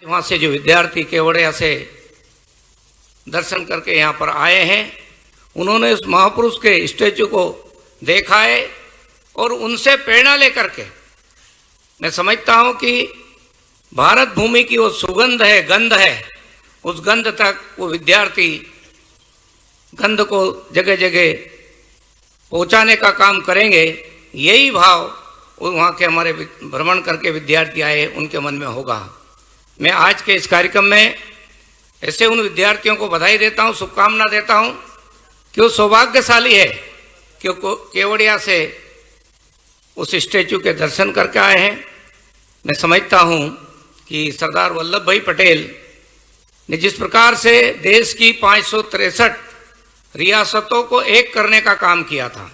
वहाँ से जो विद्यार्थी केवड़िया से दर्शन करके यहाँ पर आए हैं, उन्होंने उस महापुरुष के स्टैचू को देखा है और उनसे प्रेरणा लेकर के मैं समझता हूँ कि भारत भूमि की वो सुगंध है, गंध है, उस गंध तक वो विद्यार्थी गंध को जगह जगह पहुँचाने का काम करेंगे। यही भाव वहाँ के हमारे भ्रमण करके विद्यार्थी आए उनके मन में होगा। मैं आज के इस कार्यक्रम में ऐसे उन विद्यार्थियों को बधाई देता हूँ, शुभकामना देता हूँ कि वो सौभाग्यशाली है कि केवड़िया से उस स्टैचू के दर्शन करके आए हैं। मैं समझता हूँ कि सरदार वल्लभ भाई पटेल ने जिस प्रकार से देश की 563 रियासतों को एक करने का काम किया था,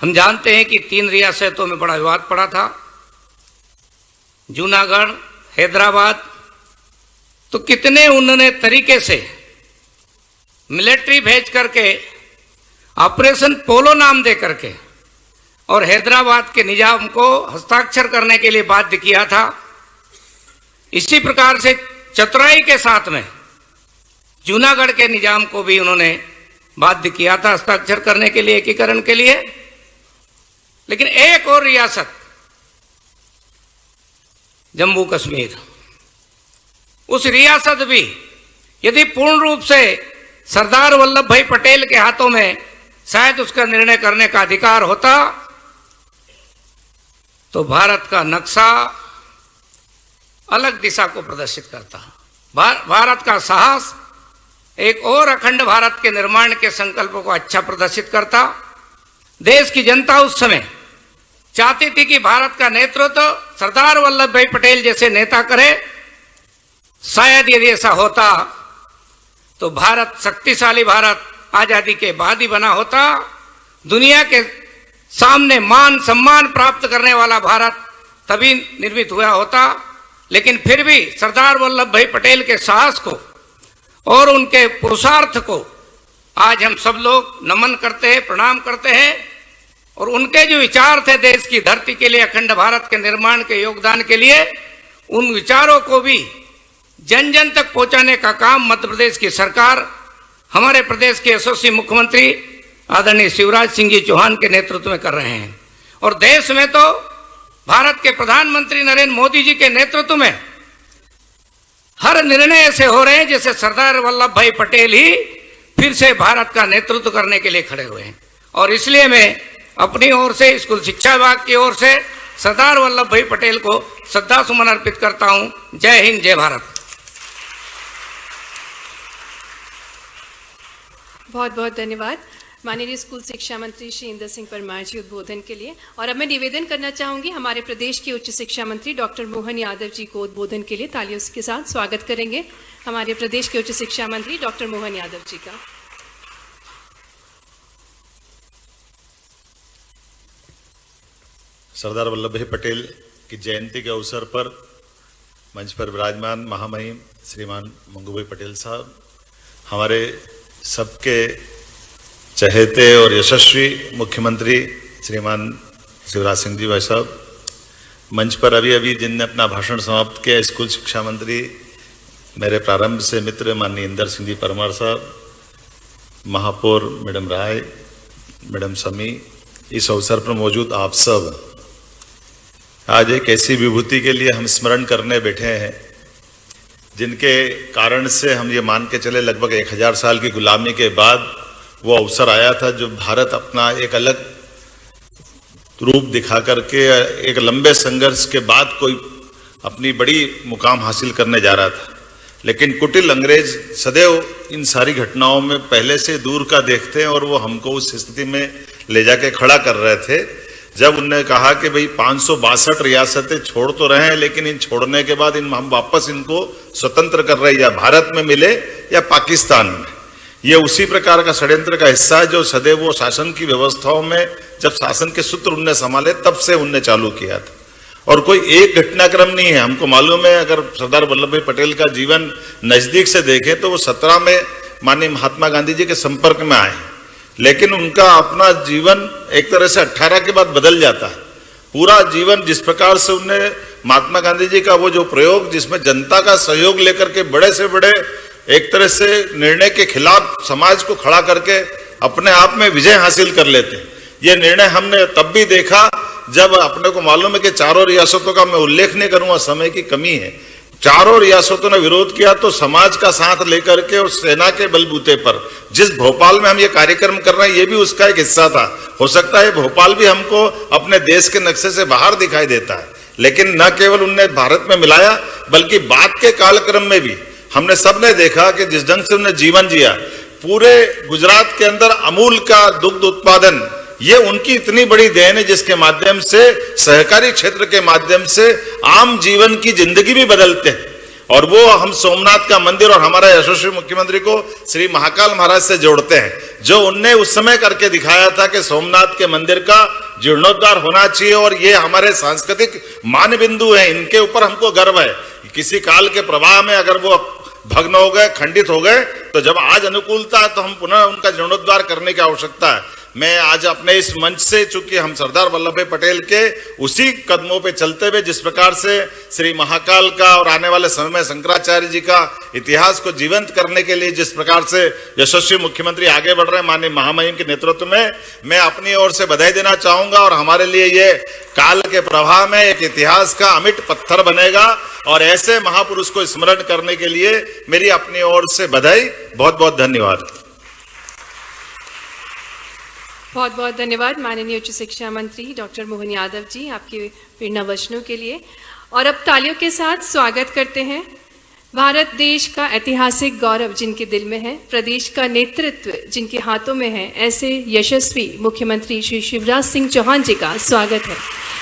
हम जानते हैं कि 3 रियासतों में बड़ा विवाद पड़ा था, जूनागढ़, हैदराबाद। तो कितने उन्होंने तरीके से मिलिट्री भेज करके ऑपरेशन पोलो नाम दे करके और हैदराबाद के निजाम को हस्ताक्षर करने के लिए बाध्य किया था। इसी प्रकार से चतुराई के साथ में जूनागढ़ के निजाम को भी उन्होंने बाध्य किया था हस्ताक्षर करने के लिए, एकीकरण के लिए। लेकिन एक और रियासत जम्मू कश्मीर, उस रियासत भी यदि पूर्ण रूप से सरदार वल्लभ भाई पटेल के हाथों में शायद उसका निर्णय करने का अधिकार होता तो भारत का नक्शा अलग दिशा को प्रदर्शित करता। भारत का साहस एक और अखंड भारत के निर्माण के संकल्पों को अच्छा प्रदर्शित करता। देश की जनता उस समय चाहती थी कि भारत का नेतृत्व सरदार वल्लभ भाई पटेल जैसे नेता करे। शायद यदि ऐसा होता तो भारत शक्तिशाली भारत आजादी के बाद ही बना होता, दुनिया के सामने मान सम्मान प्राप्त करने वाला भारत तभी निर्मित हुआ होता। लेकिन फिर भी सरदार वल्लभ भाई पटेल के साहस को और उनके पुरुषार्थ को आज हम सब लोग नमन करते हैं, प्रणाम करते हैं। और उनके जो विचार थे देश की धरती के लिए, अखंड भारत के निर्माण के योगदान के लिए, उन विचारों को भी जन जन तक पहुंचाने का काम मध्य प्रदेश की सरकार, हमारे प्रदेश के यशस्वी मुख्यमंत्री आदरणीय शिवराज सिंह जी चौहान के नेतृत्व में कर रहे हैं। और देश में तो भारत के प्रधानमंत्री नरेंद्र मोदी जी के नेतृत्व में हर निर्णय ऐसे हो रहे हैं जैसे सरदार वल्लभ भाई पटेल ही फिर से भारत का नेतृत्व करने के लिए खड़े हुए हैं। और इसलिए मैं अपनी ओर से, स्कूल शिक्षा विभाग की ओर से सरदार वल्लभ भाई पटेल को श्रद्धा सुमन अर्पित करता हूं। जय हिंद, जय भारत। बहुत बहुत धन्यवाद माननीय स्कूल शिक्षा मंत्री श्री इंदर सिंह परमार जी उद्बोधन के लिए। और अब मैं निवेदन करना चाहूंगी हमारे प्रदेश के उच्च शिक्षा मंत्री डॉक्टर मोहन यादव जी को उद्बोधन के लिए तालियों के साथ स्वागत करेंगे। हमारे प्रदेश के उच्च शिक्षा मंत्री डॉक्टर मोहन यादव जी का। सरदार वल्लभ भाई पटेल की जयंती के अवसर पर मंच पर विराजमान महामहिम श्रीमान मंगू भाई पटेल साहब, हमारे सबके चहेते और यशस्वी मुख्यमंत्री श्रीमान शिवराज सिंह जी भाई साहब, मंच पर अभी अभी जिनने अपना भाषण समाप्त किया स्कूल शिक्षा मंत्री मेरे प्रारंभ से मित्र माननीय इंदर सिंह जी परमार साहब, महापौर मैडम राय, मैडम समी, इस अवसर पर मौजूद आप सब, आज एक ऐसी विभूति के लिए हम स्मरण करने बैठे हैं जिनके कारण से हम ये मान के चले लगभग 1000 साल की गुलामी के बाद वो अवसर आया था जो भारत अपना एक अलग रूप दिखा करके एक लंबे संघर्ष के बाद कोई अपनी बड़ी मुकाम हासिल करने जा रहा था। लेकिन कुटिल अंग्रेज सदैव इन सारी घटनाओं में पहले से दूर का देखते हैं और वो हमको उस स्थिति में ले जाके खड़ा कर रहे थे जब उन्होंने कहा कि भाई 562 रियासतें छोड़ तो रहे हैं, लेकिन इन छोड़ने के बाद हम वापस इनको स्वतंत्र कर रहे हैं, या भारत में मिले या पाकिस्तान में। ये उसी प्रकार का षड्यंत्र का हिस्सा है जो सदैव वो शासन की व्यवस्थाओं में जब शासन के सूत्र उनने संभाले तब से उनने चालू किया था। और कोई एक घटनाक्रम नहीं है। हमको मालूम है, अगर सरदार वल्लभ भाई पटेल का जीवन नजदीक से देखें तो वो 17 में माननीय महात्मा गांधी जी के संपर्क में आए, लेकिन उनका अपना जीवन एक तरह से 18 के बाद बदल जाता है। पूरा जीवन जिस प्रकार से उनने महात्मा गांधी जी का वो जो प्रयोग जिसमें जनता का सहयोग लेकर के बड़े से बड़े एक तरह से निर्णय के खिलाफ समाज को खड़ा करके अपने आप में विजय हासिल कर लेते हैं। ये निर्णय हमने तब भी देखा जब अपने को मालूम है कि चारों रियासतों का मैं उल्लेख नहीं करूंगा, समय की कमी है, चारों रियासतों ने विरोध किया तो समाज का साथ लेकर के और सेना के बलबूते पर जिस भोपाल में हम ये कार्यक्रम कर रहे हैं ये भी उसका एक हिस्सा था। हो सकता है भोपाल भी हमको अपने देश के नक्शे से बाहर दिखाई देता है, लेकिन न केवल उनने भारत में मिलाया बल्कि बाद के कालक्रम में भी हमने सबने देखा कि जिस ढंग से उन्होंने जीवन जिया, पूरे गुजरात के अंदर अमूल का दुग्ध उत्पादन ये उनकी इतनी बड़ी देन है जिसके माध्यम से सहकारी क्षेत्र के माध्यम से आम जीवन की जिंदगी भी बदलते हैं। और वो हम सोमनाथ का मंदिर और हमारे यशस्वी मुख्यमंत्री को श्री महाकाल महाराज से जोड़ते हैं, जो उनने उस समय करके दिखाया था कि सोमनाथ के मंदिर का जीर्णोद्धार होना चाहिए और ये हमारे सांस्कृतिक मान बिंदु है, इनके ऊपर हमको गर्व है। किसी काल के प्रवाह में अगर वो भग्न हो गए, खंडित हो गए, तो जब आज अनुकूलता है तो हम पुनः उनका जीर्णोद्धार करने की आवश्यकता है। मैं आज अपने इस मंच से, चूंकि हम सरदार वल्लभ भाई पटेल के उसी कदमों पे चलते हुए जिस प्रकार से श्री महाकाल का और आने वाले समय में शंकराचार्य जी का इतिहास को जीवंत करने के लिए जिस प्रकार से यशस्वी मुख्यमंत्री आगे बढ़ रहे हैं माननीय महामहिम के नेतृत्व में, मैं अपनी ओर से बधाई देना चाहूंगा। और हमारे लिए ये काल के प्रवाह में एक इतिहास का अमिट पत्थर बनेगा और ऐसे महापुरुष को स्मरण करने के लिए मेरी अपनी ओर से बधाई। बहुत बहुत धन्यवाद। बहुत बहुत धन्यवाद माननीय उच्च शिक्षा मंत्री डॉक्टर मोहन यादव जी आपके प्रेरणा वचनों के लिए। और अब तालियों के साथ स्वागत करते हैं भारत देश का ऐतिहासिक गौरव जिनके दिल में है, प्रदेश का नेतृत्व जिनके हाथों में है, ऐसे यशस्वी मुख्यमंत्री श्री शिवराज सिंह चौहान जी का स्वागत है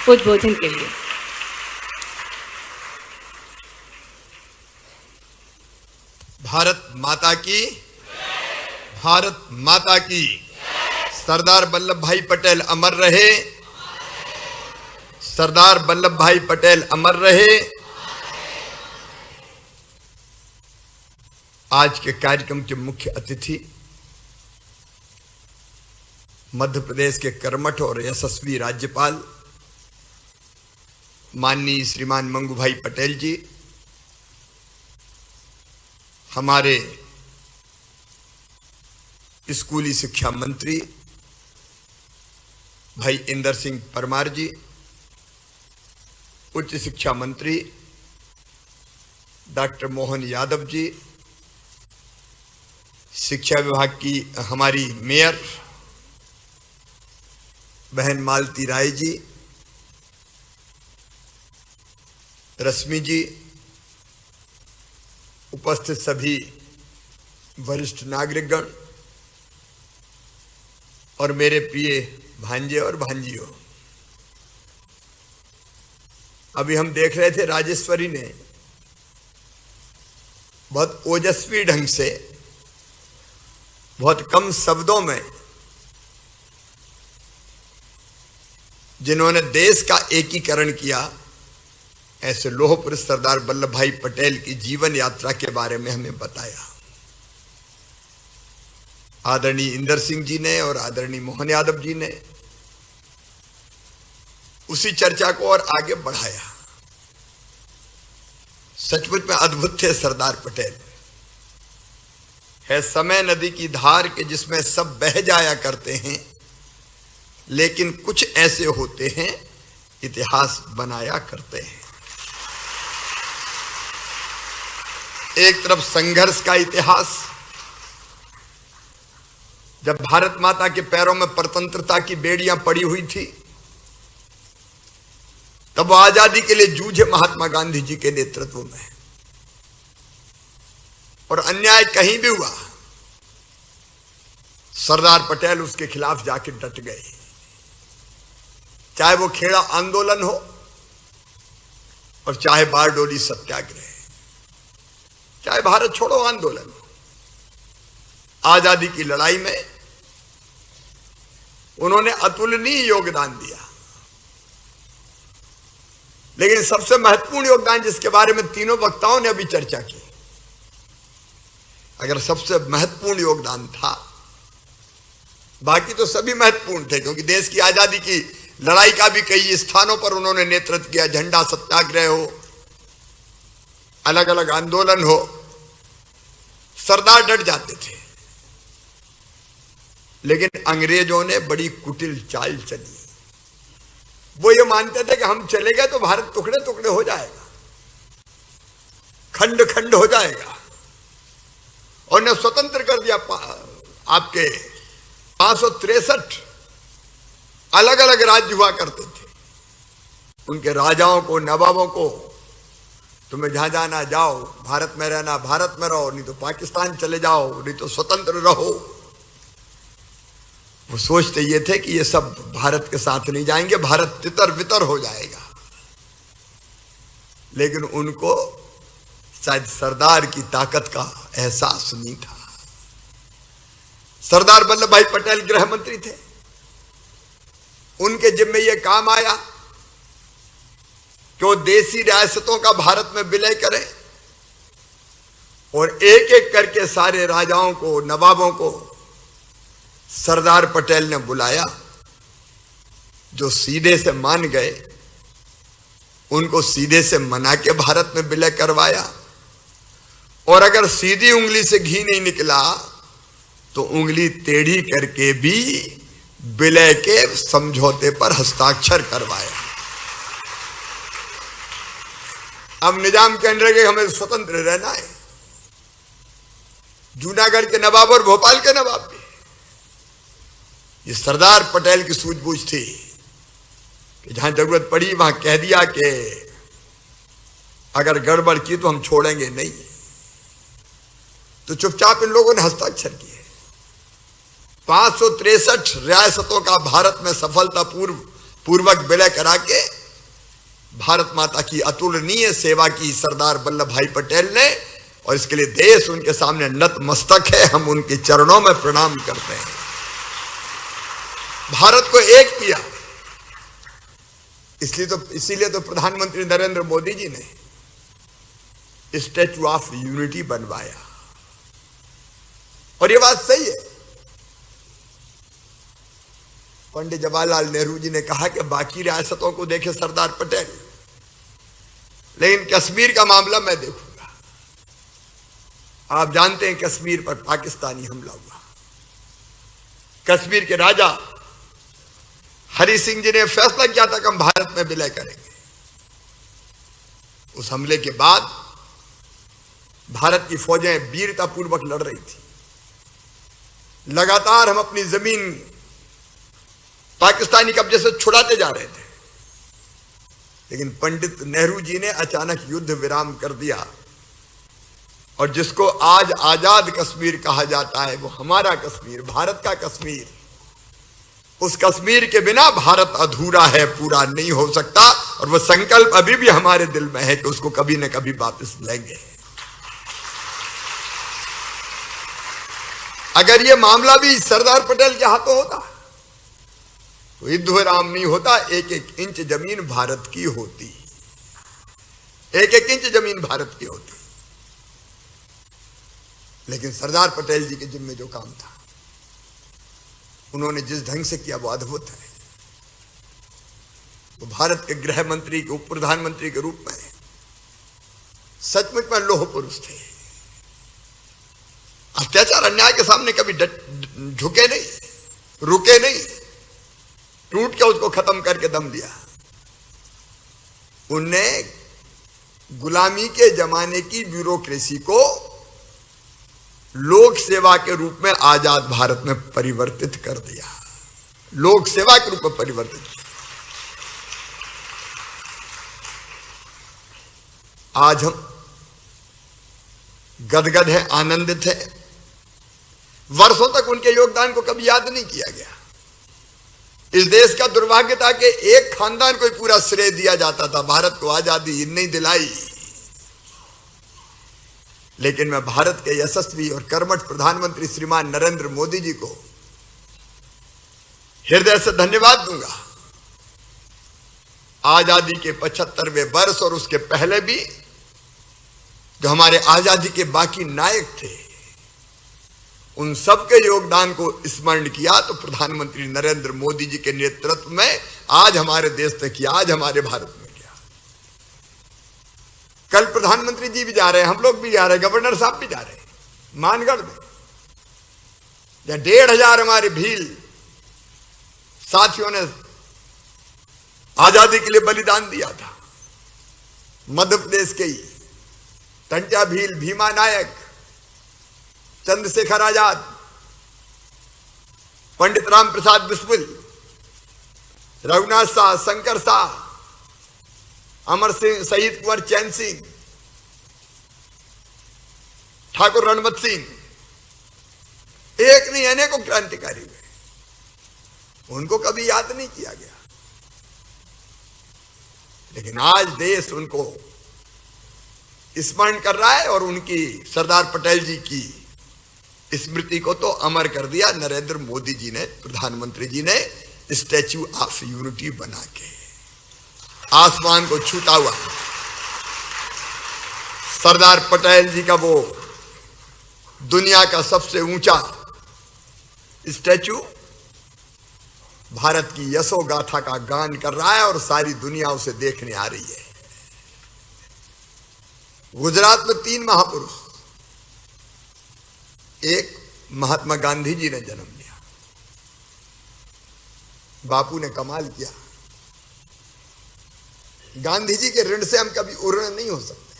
उद्बोधन के लिए। भारत माता की, भारत माता की। सरदार वल्लभ भाई पटेल अमर रहे, सरदार वल्लभ भाई पटेल अमर रहे। आज के कार्यक्रम के मुख्य अतिथि मध्य प्रदेश के कर्मठ और यशस्वी राज्यपाल माननीय श्रीमान मंगू भाई पटेल जी, हमारे स्कूली शिक्षा मंत्री भाई इंदर सिंह परमार जी, उच्च शिक्षा मंत्री डॉक्टर मोहन यादव जी, शिक्षा विभाग की हमारी मेयर बहन मालती राय जी, रश्मि जी, उपस्थित सभी वरिष्ठ नागरिकगण और मेरे प्रिय भांजे और भांजियों। अभी हम देख रहे थे राजेश्वरी ने बहुत ओजस्वी ढंग से, बहुत कम शब्दों में जिन्होंने देश का एकीकरण किया, ऐसे लौह पुरुष सरदार वल्लभ भाई पटेल की जीवन यात्रा के बारे में हमें बताया। आदरणीय इंदर सिंह जी ने और आदरणीय मोहन यादव जी ने उसी चर्चा को और आगे बढ़ाया। सचमुच में अद्भुत थे सरदार पटेल। है समय नदी की धार के जिसमें सब बह जाया करते हैं, लेकिन कुछ ऐसे होते हैं इतिहास बनाया करते हैं। एक तरफ संघर्ष का इतिहास, जब भारत माता के पैरों में परतंत्रता की बेड़ियां पड़ी हुई थी, तब वो आजादी के लिए जूझे महात्मा गांधी जी के नेतृत्व में। और अन्याय कहीं भी हुआ, सरदार पटेल उसके खिलाफ जाके डट गए। चाहे वो खेड़ा आंदोलन हो और चाहे बारडोली सत्याग्रह, चाहे भारत छोड़ो आंदोलन हो, आजादी की लड़ाई में उन्होंने अतुलनीय योगदान दिया। लेकिन सबसे महत्वपूर्ण योगदान जिसके बारे में तीनों वक्ताओं ने अभी चर्चा की, अगर सबसे महत्वपूर्ण योगदान था, बाकी तो सभी महत्वपूर्ण थे क्योंकि देश की आजादी की लड़ाई का भी कई स्थानों पर उन्होंने नेतृत्व किया, झंडा सत्याग्रह हो, अलग अलग आंदोलन हो, सरदार डट जाते थे। लेकिन अंग्रेजों ने बड़ी कुटिल चाल चली। वो ये मानते थे कि हम चले गए तो भारत टुकड़े टुकड़े हो जाएगा, खंड खंड हो जाएगा, और ने स्वतंत्र कर दिया। आपके 563 अलग अलग राज्य हुआ करते थे। उनके राजाओं को, नवाबों को, तुम्हें जहां जाना जाओ, भारत में रहना भारत में रहो, नहीं तो पाकिस्तान चले जाओ, नहीं तो स्वतंत्र रहो। वो सोचते ये थे कि ये सब भारत के साथ नहीं जाएंगे, भारत तितर बितर हो जाएगा। लेकिन उनको शायद सरदार की ताकत का एहसास नहीं था। सरदार वल्लभ भाई पटेल गृह मंत्री थे, उनके जिम्मे यह काम आया कि वो देसी रियासतों का भारत में विलय करें और एक एक करके सारे राजाओं को, नवाबों को सरदार पटेल ने बुलाया। जो सीधे से मान गए उनको सीधे से मना के भारत में विलय करवाया, और अगर सीधी उंगली से घी नहीं निकला तो उंगली टेढ़ी करके भी विलय के समझौते पर हस्ताक्षर करवाया। अब निजाम के अंदर के हमें स्वतंत्र रहना है। जूनागढ़ के नवाब और भोपाल के नवाब भी, ये सरदार पटेल की सूझबूझ थी कि जहां जरूरत पड़ी वहां कह दिया कि अगर गड़बड़ की तो हम छोड़ेंगे नहीं। तो चुपचाप इन लोगों ने हस्ताक्षर किए। 563 रियासतों का भारत में सफलता पूर्वक विलय करा के भारत माता की अतुलनीय सेवा की सरदार वल्लभ भाई पटेल ने, और इसके लिए देश उनके सामने नतमस्तक है। हम उनके चरणों में प्रणाम करते हैं। भारत को एक किया। इसीलिए तो प्रधानमंत्री नरेंद्र मोदी जी ने स्टैच्यू ऑफ यूनिटी बनवाया। और ये बात सही है। पंडित जवाहरलाल नेहरू जी ने कहा कि बाकी रियासतों को देखे सरदार पटेल, लेकिन कश्मीर का मामला मैं देखूंगा। आप जानते हैं कश्मीर पर पाकिस्तानी हमला हुआ। कश्मीर के राजा हरि सिंह जी ने फैसला किया था कि हम भारत में विलय करेंगे। उस हमले के बाद भारत की फौजें वीरतापूर्वक लड़ रही थी। लगातार हम अपनी जमीन पाकिस्तानी कब्जे से छुड़ाते जा रहे थे, लेकिन पंडित नेहरू जी ने अचानक युद्ध विराम कर दिया, और जिसको आज आजाद कश्मीर कहा जाता है वो हमारा कश्मीर, भारत का कश्मीर। उस कश्मीर के बिना भारत अधूरा है, पूरा नहीं हो सकता। और वो संकल्प अभी भी हमारे दिल में है कि उसको कभी न कभी वापस लेंगे। अगर ये मामला भी सरदार पटेल के हाथों होता तो युद्ध विराम नहीं होता, एक एक इंच जमीन भारत की होती, एक एक इंच जमीन भारत की होती। लेकिन सरदार पटेल जी के जिम्मे जो काम था, उन्होंने जिस ढंग से किया वो अद्भुत है। वो भारत के गृह मंत्री के, उप प्रधानमंत्री के रूप में सचमुच में लौह पुरुष थे। अत्याचार अन्याय के सामने कभी झुके नहीं, रुके नहीं, टूट के उसको खत्म करके दम लिया। उनने गुलामी के जमाने की ब्यूरोक्रेसी को लोक सेवा के रूप में आजाद भारत में परिवर्तित कर दिया। लोक सेवा के रूप में परिवर्तित किया। आज हम गदगद हैं, आनंदित हैं। वर्षों तक उनके योगदान को कभी याद नहीं किया गया। इस देश का दुर्भाग्य था कि एक खानदान को पूरा श्रेय दिया जाता था, भारत को आजादी नहीं दिलाई। लेकिन मैं भारत के यशस्वी और कर्मठ प्रधानमंत्री श्रीमान नरेंद्र मोदी जी को हृदय से धन्यवाद दूंगा। आजादी के 75वें वर्ष और उसके पहले भी जो हमारे आजादी के बाकी नायक थे, उन सबके योगदान को स्मरण किया तो प्रधानमंत्री नरेंद्र मोदी जी के नेतृत्व में आज हमारे देश ने किया, आज हमारे भारत में किया। कल प्रधानमंत्री जी भी जा रहे हैं, हम लोग भी जा रहे हैं, गवर्नर साहब भी जा रहे हैं मानगढ़ में, जहां 1,500 हमारे भील साथियों ने आजादी के लिए बलिदान दिया था। मध्य प्रदेश के ही टंट्या भील, भीमा नायक, चंद्रशेखर आजाद, पंडित राम प्रसाद बिस्मिल, रघुनाथ शाह, शंकर शाह, अमर सिंह, शहीद कुंवर चैन सिंह, ठाकुर रणवत सिंह, एक नहीं अनेकों क्रांतिकारी हुए, उनको कभी याद नहीं किया गया। लेकिन आज देश उनको स्मरण कर रहा है और उनकी सरदार पटेल जी की स्मृति को तो अमर कर दिया नरेंद्र मोदी जी ने, प्रधानमंत्री जी ने स्टैच्यू ऑफ यूनिटी बना के, आसमान को छूता हुआ सरदार पटेल जी का वो दुनिया का सबसे ऊंचा स्टैच्यू भारत की यशो गाथा का गान कर रहा है और सारी दुनिया उसे देखने आ रही है। गुजरात में 3 महापुरुष, एक महात्मा गांधी जी ने जन्म लिया, बापू ने कमाल किया, गांधी जी के ऋण से हम कभी उऋण नहीं हो सकते।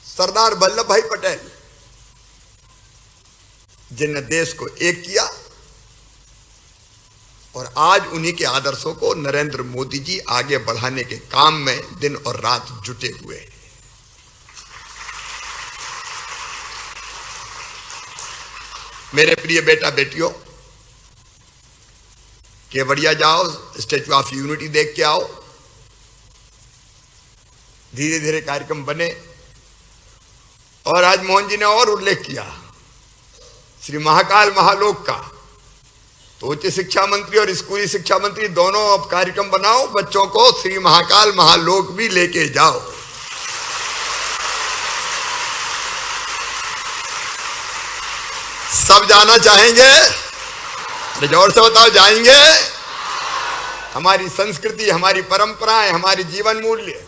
सरदार वल्लभ भाई पटेल जिनने देश को एक किया और आज उन्हीं के आदर्शों को नरेंद्र मोदी जी आगे बढ़ाने के काम में दिन और रात जुटे हुए हैं। मेरे प्रिय बेटा बेटियों, केवड़िया जाओ, स्टैच्यू ऑफ यूनिटी देख के आओ। धीरे धीरे कार्यक्रम बने और आज मोहन जी ने और उल्लेख किया श्री महाकाल महालोक का, तो उच्च शिक्षा मंत्री और स्कूली शिक्षा मंत्री दोनों अब कार्यक्रम बनाओ, बच्चों को श्री महाकाल महालोक भी लेके जाओ। सब जाना चाहेंगे? जोर से बताओ, जाएंगे? हमारी संस्कृति, हमारी परंपराएं, हमारी जीवन मूल्य,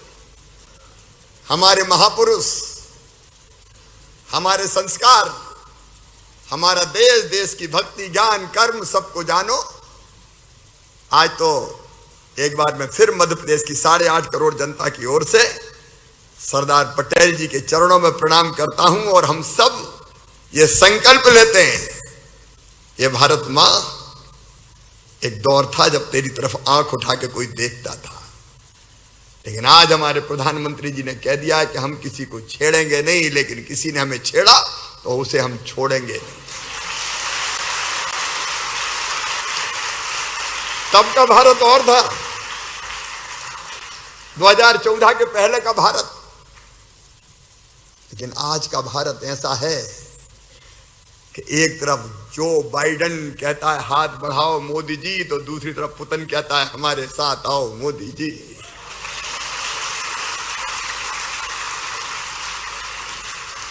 हमारे महापुरुष, हमारे संस्कार, हमारा देश, देश की भक्ति, ज्ञान, कर्म सबको जानो। आज तो एक बार मैं फिर मध्य प्रदेश की 8.5 करोड़ जनता की ओर से सरदार पटेल जी के चरणों में प्रणाम करता हूं और हम सब ये संकल्प लेते हैं। ये भारत मां, एक दौर था जब तेरी तरफ आंख उठा के कोई देखता था, लेकिन आज हमारे प्रधानमंत्री जी ने कह दिया कि हम किसी को छेड़ेंगे नहीं, लेकिन किसी ने हमें छेड़ा तो उसे हम छोड़ेंगे नहीं। तब का भारत और था, 2014 के पहले का भारत, लेकिन आज का भारत ऐसा है कि एक तरफ जो बाइडेन कहता है हाथ बढ़ाओ मोदी जी, तो दूसरी तरफ पुतिन कहता है हमारे साथ आओ मोदी जी।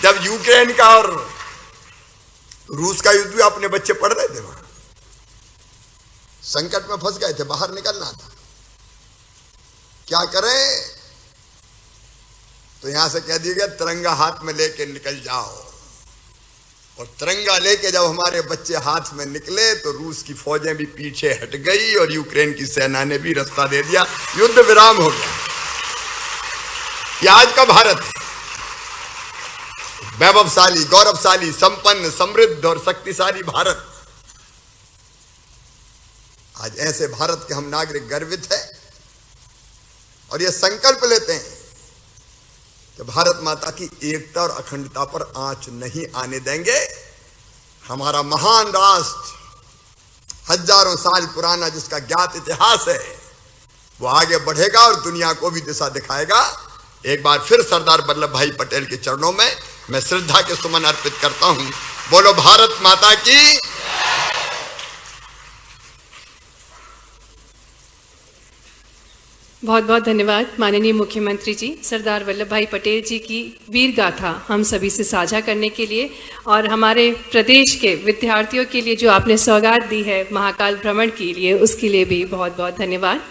जब यूक्रेन का और रूस का युद्ध हुआ, अपने बच्चे पढ़ रहे थे, वहां संकट में फंस गए थे, बाहर निकलना था, क्या करें? तो यहां से कह दिया गया तिरंगा हाथ में लेके निकल जाओ। और तिरंगा लेके जब हमारे बच्चे हाथ में निकले तो रूस की फौजें भी पीछे हट गई और यूक्रेन की सेना ने भी रास्ता दे दिया, युद्ध विराम हो गया। ये आज का भारत है, वैभवशाली, गौरवशाली, संपन्न, समृद्ध और शक्तिशाली भारत। आज ऐसे भारत के हम नागरिक गर्वित हैं और ये संकल्प लेते हैं कि भारत माता की एकता और अखंडता पर आंच नहीं आने देंगे। हमारा महान राष्ट्र, हजारों साल पुराना जिसका ज्ञात इतिहास है, वो आगे बढ़ेगा और दुनिया को भी दिशा दिखाएगा। एक बार फिर सरदार वल्लभ भाई पटेल के चरणों में मैं श्रद्धा के सुमन अर्पित करता हूं। बोलो भारत माता की। बहुत बहुत धन्यवाद माननीय मुख्यमंत्री जी, सरदार वल्लभ भाई पटेल जी की वीर गाथा हम सभी से साझा करने के लिए और हमारे प्रदेश के विद्यार्थियों के लिए जो आपने सौगात दी है महाकाल भ्रमण के लिए, उसके लिए भी बहुत बहुत धन्यवाद।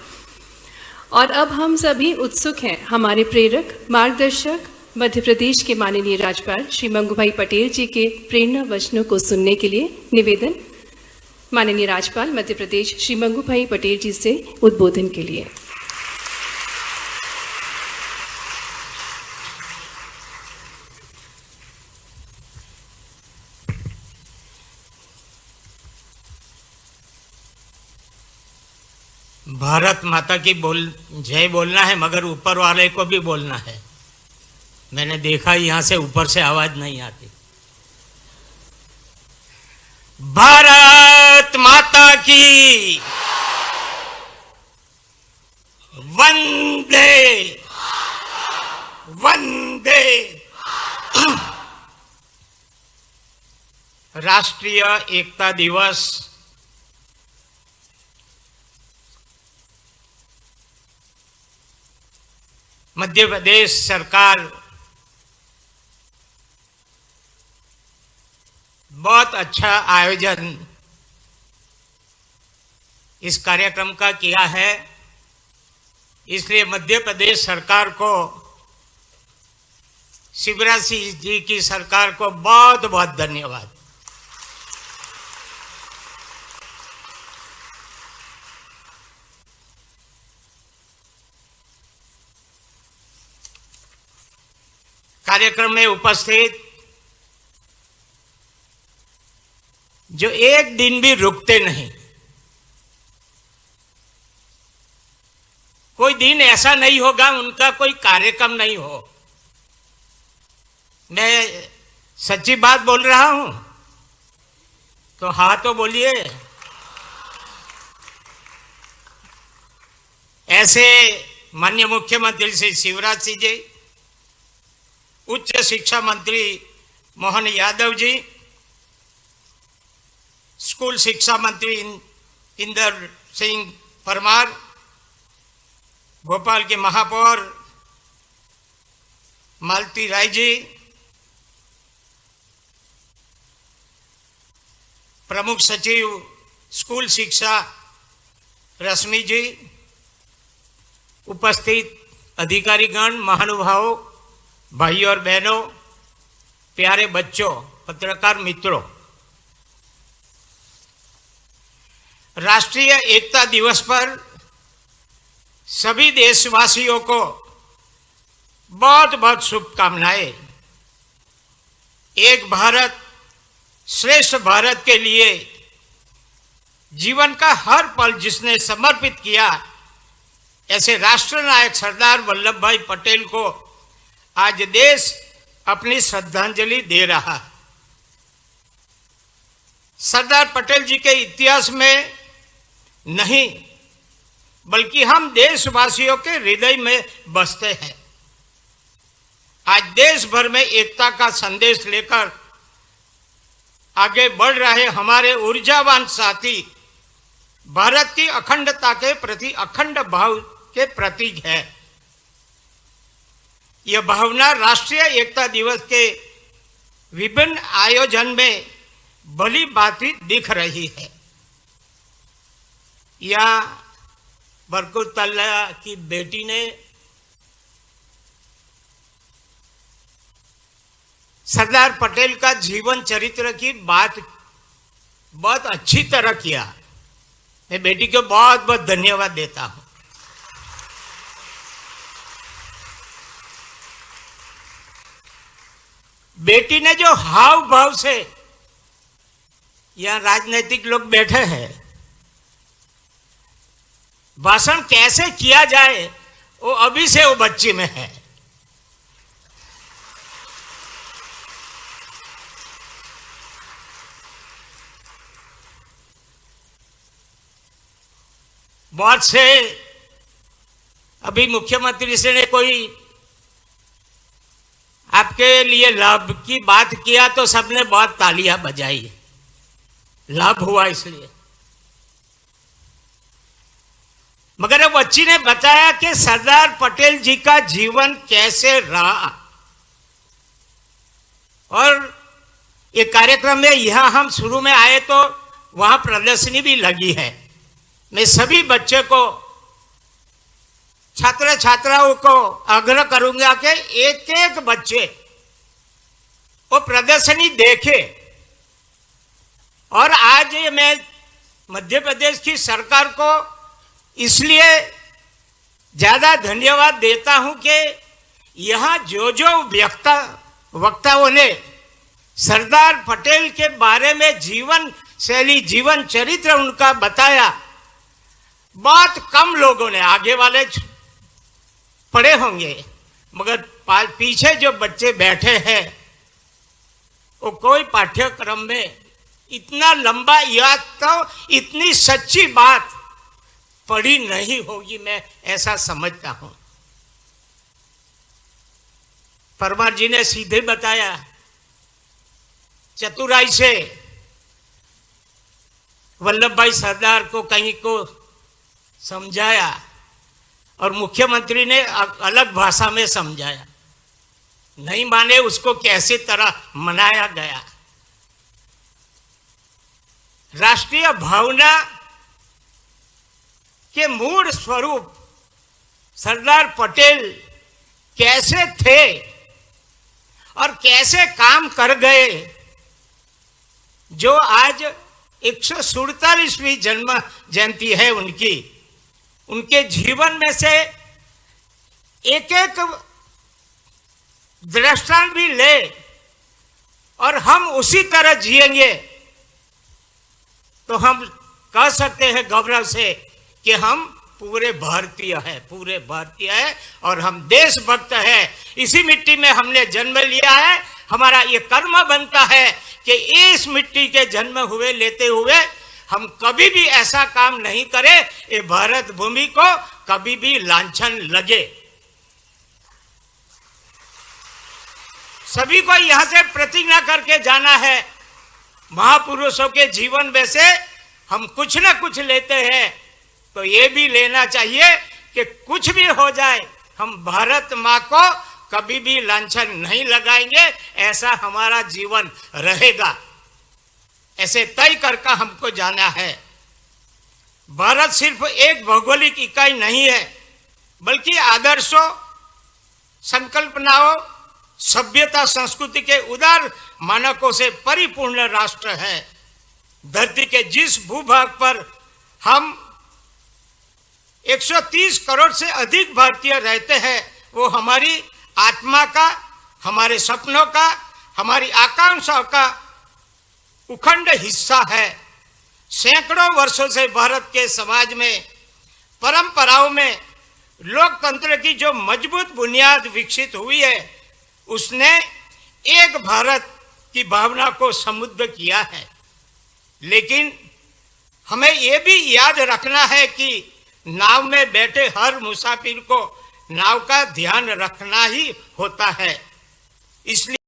और अब हम सभी उत्सुक हैं हमारे प्रेरक मार्गदर्शक मध्य प्रदेश के माननीय राज्यपाल श्री मंगूभाई पटेल जी के प्रेरणा वचनों को सुनने के लिए। निवेदन माननीय राज्यपाल मध्य प्रदेश श्री मंगूभाई पटेल जी से उद्बोधन के लिए। भारत माता की जय बोलना है, मगर ऊपर वाले को भी बोलना है। मैंने देखा यहाँ से ऊपर से आवाज नहीं आती। भारत माता की वंदे वंदे। राष्ट्रीय एकता दिवस मध्य प्रदेश सरकार बहुत अच्छा आयोजन इस कार्यक्रम का किया है, इसलिए मध्य प्रदेश सरकार को, शिवराज सिंह जी की सरकार को बहुत बहुत धन्यवाद। कार्यक्रम में उपस्थित जो एक दिन भी रुकते नहीं, कोई दिन ऐसा नहीं होगा उनका कोई कार्यक्रम नहीं हो। मैं सच्ची बात बोल रहा हूं तो हाँ तो बोलिए। ऐसे माननीय मुख्यमंत्री श्री शिवराज सिंह जी, उच्च शिक्षा मंत्री मोहन यादव जी, स्कूल शिक्षा मंत्री इंदर सिंह परमार, भोपाल के महापौर मालती राय जी, प्रमुख सचिव स्कूल शिक्षा रश्मि जी, उपस्थित अधिकारीगण, महानुभावों, भाइयों और बहनों, प्यारे बच्चों, पत्रकार मित्रों, राष्ट्रीय एकता दिवस पर सभी देशवासियों को बहुत बहुत शुभकामनाएं। एक भारत श्रेष्ठ भारत के लिए जीवन का हर पल जिसने समर्पित किया, ऐसे राष्ट्र नायक सरदार वल्लभ भाई पटेल को आज देश अपनी श्रद्धांजलि दे रहा है। सरदार पटेल जी के इतिहास में नहीं, बल्कि हम देशवासियों के हृदय में बसते हैं। आज देश भर में एकता का संदेश लेकर आगे बढ़ रहे हमारे ऊर्जावान साथी भारत की अखंडता के प्रति अखंड भाव के प्रतीक है। यह भावना राष्ट्रीय एकता दिवस के विभिन्न आयोजन में भली भांति दिख रही है। यहाँ बरकतुल्लाह की बेटी ने सरदार पटेल का जीवन चरित्र की बात बहुत अच्छी तरह किया। मैं बेटी को बहुत बहुत धन्यवाद देता हूं। बेटी ने जो हाव भाव से, यहां राजनीतिक लोग बैठे हैं, भाषण कैसे किया जाए वो अभी से वो बच्ची में है। बहुत से अभी मुख्यमंत्री से ने कोई आपके लिए लाभ की बात किया तो सबने बहुत तालियां बजाई, लाभ हुआ इसलिए। मगर वो बच्ची ने बताया कि सरदार पटेल जी का जीवन कैसे रहा। और ये कार्यक्रम में यहां हम शुरू में आए तो वहां प्रदर्शनी भी लगी है। मैं सभी बच्चे को, छात्र छात्राओं को आग्रह करूंगा कि एक एक बच्चे वो प्रदर्शनी देखे। और आज मैं मध्य प्रदेश की सरकार को इसलिए ज्यादा धन्यवाद देता हूं कि यहां जो जो वक्ताओं ने सरदार पटेल के बारे में जीवन शैली, जीवन चरित्र उनका बताया, बहुत कम लोगों ने, आगे वाले पढ़े होंगे मगर पीछे जो बच्चे बैठे हैं वो कोई पाठ्यक्रम में इतना लंबा या तो इतनी सच्ची बात पढ़ी नहीं होगी, मैं ऐसा समझता हूं। परमार जी ने सीधे बताया, चतुराई से वल्लभ भाई सरदार को कहीं को समझाया और मुख्यमंत्री ने अलग भाषा में समझाया। नहीं माने उसको कैसे तरह मनाया गया। राष्ट्रीय भावना के मूल स्वरूप सरदार पटेल कैसे थे और कैसे काम कर गए, जो आज 147वीं जन्म जयंती है उनकी, उनके जीवन में से एक एक दृष्टांत भी ले और हम उसी तरह जिएंगे तो हम कह सकते हैं गौरव से कि हम पूरे भारतीय हैं और हम देशभक्त हैं। इसी मिट्टी में हमने जन्म लिया है। हमारा ये कर्म बनता है कि इस मिट्टी के जन्म हुए लेते हुए हम कभी भी ऐसा काम नहीं करें ये भारत भूमि को कभी भी लांछन लगे। सभी को यहां से प्रतिज्ञा करके जाना है। महापुरुषों के जीवन में से हम कुछ ना कुछ लेते हैं तो ये भी लेना चाहिए कि कुछ भी हो जाए हम भारत माँ को कभी भी लांछन नहीं लगाएंगे, ऐसा हमारा जीवन रहेगा। ऐसे तय करके हमको जाना है। भारत सिर्फ एक भौगोलिक इकाई नहीं है बल्कि आदर्शों, संकल्पनाओं, सभ्यता, संस्कृति के उदार मानकों से परिपूर्ण राष्ट्र है। धरती के जिस भूभाग पर हम 130 करोड़ से अधिक भारतीय रहते हैं वो हमारी आत्मा का, हमारे सपनों का, हमारी आकांक्षाओं का उखंड हिस्सा है। सैकड़ों वर्षों से भारत के समाज में, परंपराओं में लोकतंत्र की जो मजबूत बुनियाद विकसित हुई है उसने एक भारत की भावना को समृद्ध किया है। लेकिन हमें यह भी याद रखना है कि नाव में बैठे हर मुसाफिर को नाव का ध्यान रखना ही होता है। इसलिए